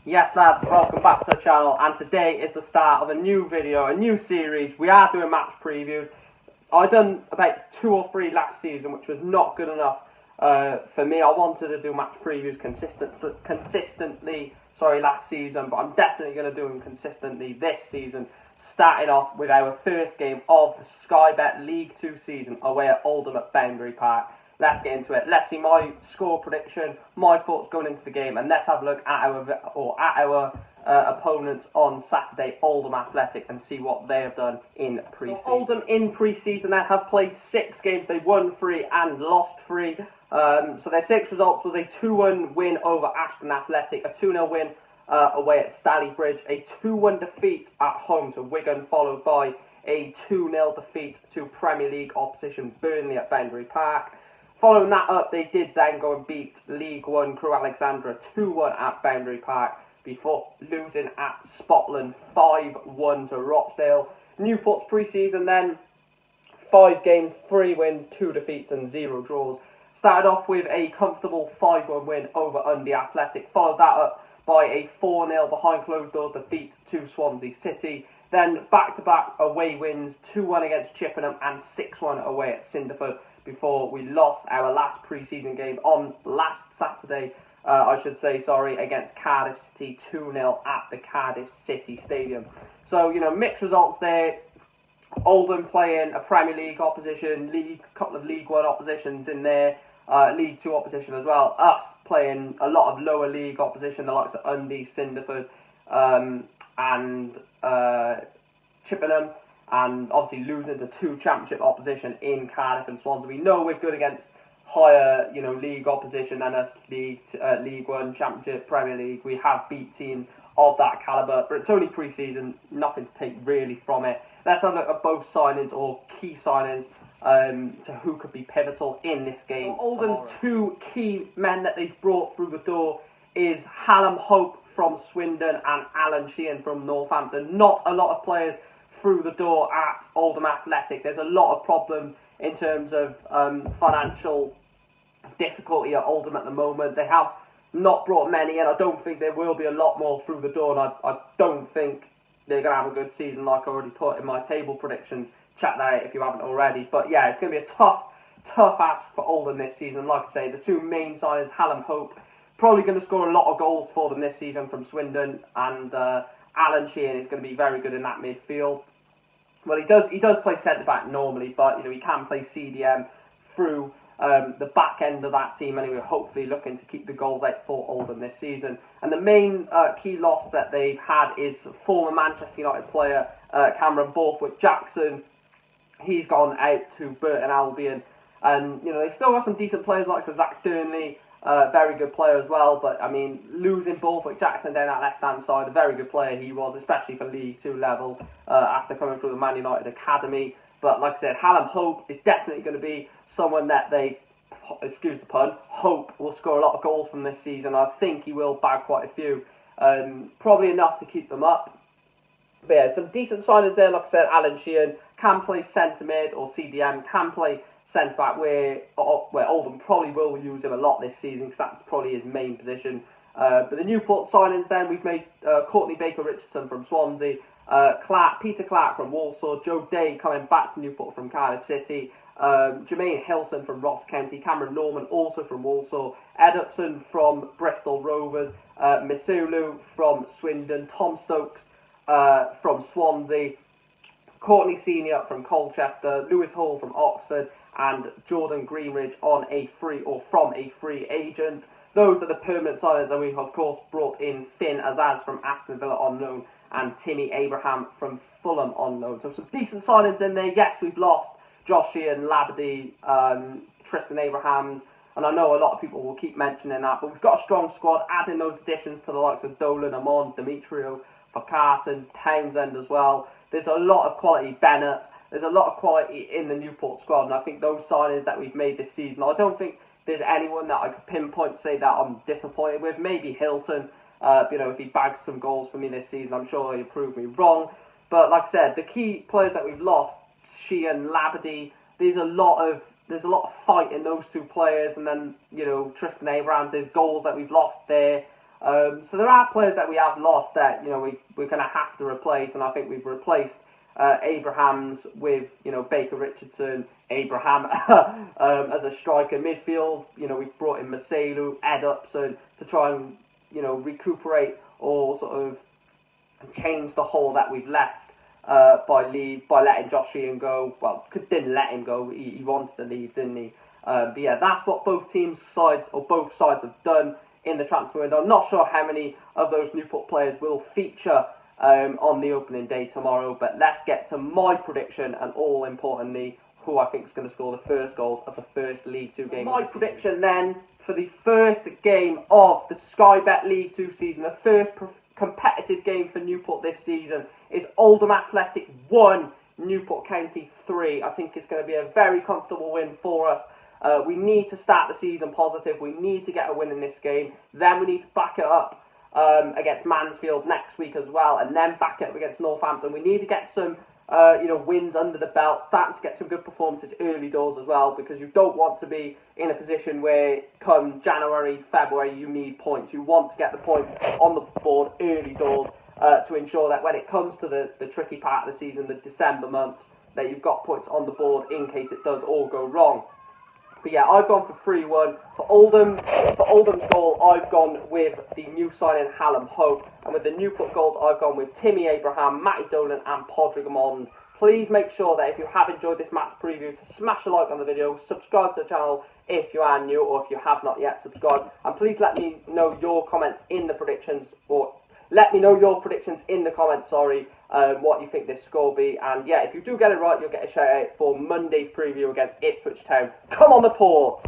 Yes lads, welcome back to the channel, and today is the start of a new video, a new series. We are doing match previews. I done about 2 or 3 last season, which was not good enough for me. I wanted to do match previews consistently last season, but I'm definitely going to do them consistently this season, starting off with our first game of the Sky Bet League 2 season away at Oldham at Boundary Park. Let's get into it. Let's see my score prediction, my thoughts going into the game, and let's have a look at our opponents on Saturday, Oldham Athletic, and see what they have done in pre-season. Oldham in pre-season, they have played 6 games. They won 3 and lost 3. So their 6 results was a 2-1 win over Ashton Athletic, a 2-0 win away at Stalybridge, a 2-1 defeat at home to Wigan, followed by a 2-0 defeat to Premier League opposition Burnley at Boundary Park. Following that up, they did then go and beat League 1 Crew Alexandra 2-1 at Boundary Park before losing at Scotland 5-1 to Rochdale. Newport's pre-season then, 5 games, 3 wins, 2 defeats and 0 draws. Started off with a comfortable 5-1 win over Undy Athletic, followed that up by a 4-0 behind closed doors defeat to Swansea City. Then back-to-back away wins, 2-1 against Chippenham and 6-1 away at Cinderford, before we lost our last pre-season game on last Saturday, against Cardiff City 2-0 at the Cardiff City Stadium. So, mixed results there. Oldham playing a Premier League opposition, a couple of League 1 oppositions in there, League 2 opposition as well. Us playing a lot of lower league opposition, the likes of Undy, Cinderford, and Chippenham. And obviously losing to 2 championship opposition in Cardiff and Swansea. We know we're good against higher, league opposition than us, League 1, Championship, Premier League. We have beat teams of that calibre, but it's only pre-season, nothing to take really from it. Let's have a look at both signings or key signings to who could be pivotal in this game. So Oldham's 2 key men that they've brought through the door is Hallam Hope from Swindon and Alan Sheehan from Northampton. Not a lot of players through the door at Oldham Athletic. There's a lot of problems in terms of financial difficulty at Oldham at the moment. They have not brought many in. I don't think there will be a lot more through the door, and I don't think they're going to have a good season like I already put in my table predictions. Check that out if you haven't already. But yeah, it's going to be a tough ask for Oldham this season. Like I say, the 2 main signings, Hallam Hope, probably going to score a lot of goals for them this season from Swindon, and Alan Sheehan is going to be very good in that midfield. Well, he does play centre-back normally, but he can play CDM through the back end of that team, and we're hopefully looking to keep the goals out for Oldham this season. And the main key loss that they've had is former Manchester United player Cameron Borthwick-Jackson. He's gone out to Burton Albion, and they've still got some decent players like Zach Durnley, very good player as well. But I mean, losing Borthwick-Jackson down that left-hand side, a very good player he was, especially for League 2 level after coming through the Man United academy. But like I said, Hallam Hope is definitely going to be someone that they, excuse the pun, hope will score a lot of goals from this season. I think he will bag quite a few, probably enough to keep them up. But yeah, some decent signings there. Like I said, Alan Sheehan can play centre mid or CDM, can play centre back, where Oldham probably will use him a lot this season because that's probably his main position. But the Newport signings then, we've made Courtney Baker-Richardson from Swansea, Peter Clark from Walsall, Joe Day coming back to Newport from Cardiff City, Jermaine Hilton from Ross County, Cameron Norman also from Walsall, Ed Upson from Bristol Rovers, Misulu from Swindon, Tom Stokes from Swansea, Courtney Senior from Colchester, Lewis Hall from Oxford, and Jordan Greenridge on a from a free agent. Those are the permanent signings, and we've of course brought in Finn Azaz from Aston Villa on loan and Timmy Abraham from Fulham on loan. So some decent signings in there. Yes, we've lost Josh Sheehan, Labadie, Tristan Abrahams, and I know a lot of people will keep mentioning that, but we've got a strong squad, adding those additions to the likes of Dolan, Amon, Demetrio, Carson, Townsend as well. There's a lot of quality, Bennett. There's a lot of quality in the Newport squad, and I think those signings that we've made this season, I don't think there's anyone that I could pinpoint to say that I'm disappointed with. Maybe Hilton, if he bags some goals for me this season, I'm sure he'll prove me wrong. But like I said, the key players that we've lost, Sheehan, Labadie, there's a lot of fight in those 2 players, and then Tristan Abrahams, there's goals that we've lost there. So there are players that we have lost that we're going to have to replace, and I think we've replaced Abrahams with Baker Richardson, Abraham as a striker midfield. We've brought in Maselu, Ed Upson to try and recuperate or sort of change the hole that we've left by letting Josh Sheehan go. Well, didn't let him go. He wanted to leave, didn't he? But yeah, that's what both sides have done in the transfer window. I'm not sure how many of those Newport players will feature on the opening day tomorrow, but let's get to my prediction, and all importantly, who I think is going to score the first goals of the first League 2 game. My prediction then for the first game of the Sky Bet League 2 season, the first competitive game for Newport this season, is Oldham Athletic 1, Newport County 3. I think it's going to be a very comfortable win for us. We need to start the season positive. We need to get a win in this game. Then we need to back it up against Mansfield next week as well, and then back it up against Northampton. We need to get some wins under the belt, starting to get some good performances early doors as well, because you don't want to be in a position where come January, February you need points. You want to get the points on the board early doors to ensure that when it comes to the tricky part of the season, the December months, that you've got points on the board in case it does all go wrong. But yeah, I've gone for 3-1. For Oldham's goal, I've gone with the new signing Hallam Hope. And with the Newport goals, I've gone with Timmy Abraham, Matty Dolan and Podrick Amond. Please make sure that if you have enjoyed this match preview, to smash a like on the video, subscribe to the channel if you are new, or if you have not yet subscribed. And please let me know your comments in the predictions, let me know your predictions in the comments, what you think this score will be. And yeah, if you do get it right, you'll get a shout out for Monday's preview against Ipswich Town. Come on the Port!